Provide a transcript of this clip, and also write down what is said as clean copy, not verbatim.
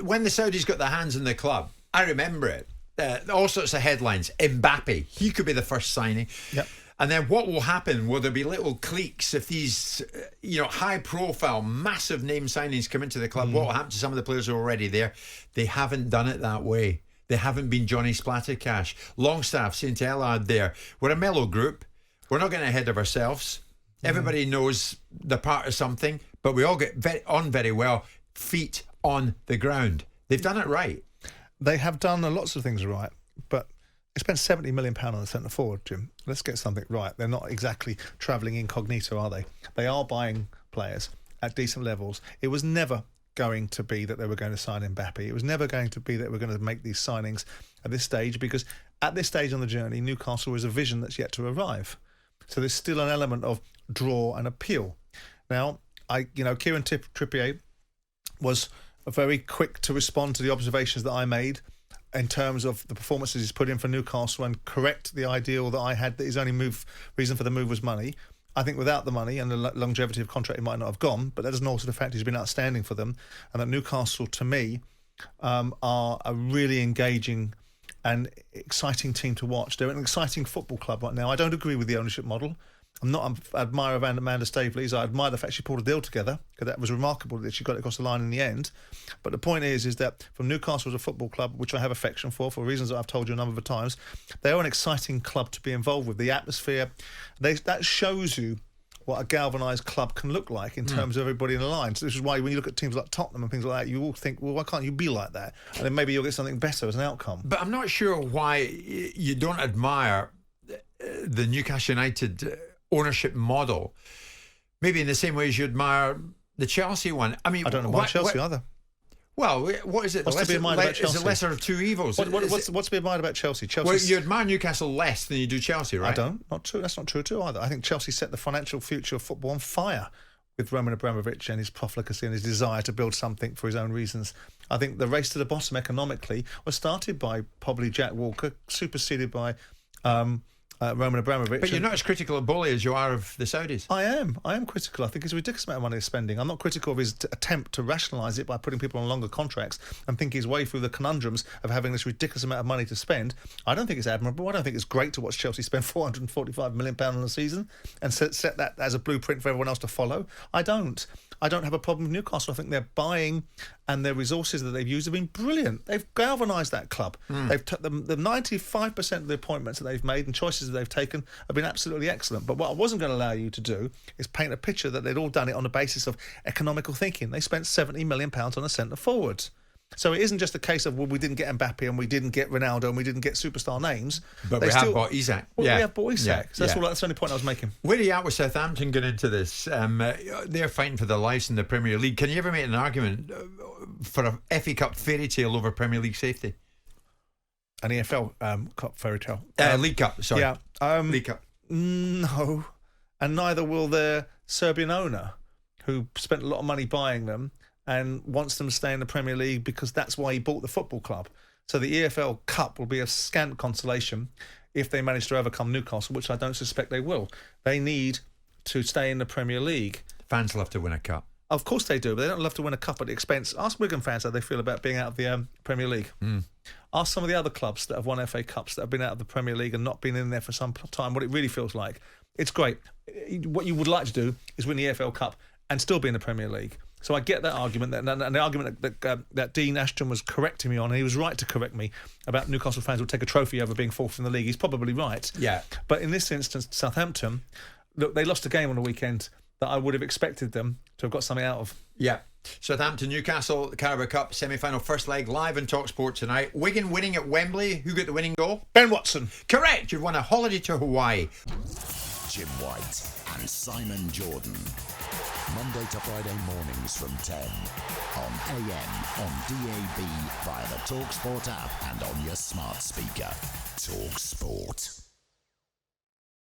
when the Saudis got their hands on the club, I remember it. All sorts of headlines. Mbappe, he could be the first signing. Yep. And then what will happen? Will there be little cliques if these, high-profile, massive name signings come into the club? What will happen to some of the players who are already there? They haven't done it that way. They haven't been Johnny Splattercash. Longstaff saying to Ellard there, we're a mellow group. We're not getting ahead of ourselves. Everybody knows they're part of something, but we all get on very well, feet on the ground. They've done it right. They have done lots of things right, but they spent £70 million on the centre forward, Jim. Let's get something right. They're not exactly travelling incognito, are they? They are buying players at decent levels. It was never going to be that they were going to sign Mbappe. It was never going to be that we're going to make these signings at this stage, because at this stage on the journey, Newcastle is a vision that's yet to arrive. So there's still an element of draw and appeal. Now, Kieran Trippier was very quick to respond to the observations that I made in terms of the performances he's put in for Newcastle and correct the ideal that I had that his only reason for the move was money. I think without the money and the longevity of contract, he might not have gone, but that doesn't alter the fact he's been outstanding for them, and that Newcastle, to me, are a really engaging and exciting team to watch. They're an exciting football club right now. I don't agree with the ownership model. I'm not an admirer of Amanda Staveley's. I admire the fact she pulled a deal together, because that was remarkable that she got it across the line in the end. But the point is that from Newcastle as a football club, which I have affection for reasons that I've told you a number of times, they are an exciting club to be involved with. The atmosphere, that shows you what a galvanised club can look like in terms of everybody in the line. So this is why when you look at teams like Tottenham and things like that, you all think, well, why can't you be like that? And then maybe you'll get something better as an outcome. But I'm not sure why you don't admire the Newcastle United ownership model, maybe in the same way as you admire the Chelsea one. I mean, I don't know why Chelsea either. Well, what is it? What's to be admired about Chelsea? It's the lesser of two evils. What's to be admired about Chelsea? Well, you admire Newcastle less than you do Chelsea, right? I don't. Not true. That's not true too either. I think Chelsea set the financial future of football on fire with Roman Abramovich and his profligacy and his desire to build something for his own reasons. I think the race to the bottom economically was started by probably Jack Walker, superseded by Roman Abramovich. But you're not as critical of Boli as you are of the Saudis. I am critical. I think it's a ridiculous amount of money he's spending. I'm not critical of his attempt to rationalise it by putting people on longer contracts and think his way through the conundrums of having this ridiculous amount of money to spend. I don't think it's admirable. I don't think it's great to watch Chelsea spend £445 million on the season and set that as a blueprint for everyone else to follow. I don't have a problem with Newcastle. I think their buying and their resources that they've used have been brilliant. They've galvanised that club. They've the 95% of the appointments that they've made and choices that they've taken have been absolutely excellent. But what I wasn't going to allow you to do is paint a picture that they'd all done it on the basis of economical thinking. They spent £70 million on a centre forward. So it isn't just a case of, well, we didn't get Mbappe and we didn't get Ronaldo and we didn't get superstar names. But we have bought Isak. Well, we have bought Isak. So that's the only point I was making. Where are you at with Southampton going into this? They're fighting for their lives in the Premier League. Can you ever make an argument for a FA Cup fairy tale over Premier League safety? An EFL Cup fairy tale? League Cup, sorry. Yeah. League Cup. No. And neither will their Serbian owner, who spent a lot of money buying them and wants them to stay in the Premier League because that's why he bought the football club. So the EFL Cup will be a scant consolation if they manage to overcome Newcastle, which I don't suspect they will. They need to stay in the Premier League. Fans love to win a cup. Of course they do, but they don't love to win a cup at the expense. Ask Wigan fans how they feel about being out of the Premier League. Ask some of the other clubs that have won FA Cups that have been out of the Premier League and not been in there for some time what it really feels like. It's great. What you would like to do is win the EFL Cup and still be in the Premier League. So I get that argument, and the argument that Dean Ashton was correcting me on, and he was right to correct me about Newcastle fans will take a trophy over being fourth in the league. He's probably right. Yeah. But in this instance, Southampton, look, they lost a game on the weekend that I would have expected them to have got something out of. Yeah. Southampton, Newcastle, the Carabao Cup semi-final first leg live on talkSPORT tonight. Wigan winning at Wembley. Who got the winning goal? Ben Watson. Correct. You've won a holiday to Hawaii. Jim White and Simon Jordan. Monday to Friday mornings from 10 on AM, on DAB, via the talkSPORT app and on your smart speaker. talkSPORT.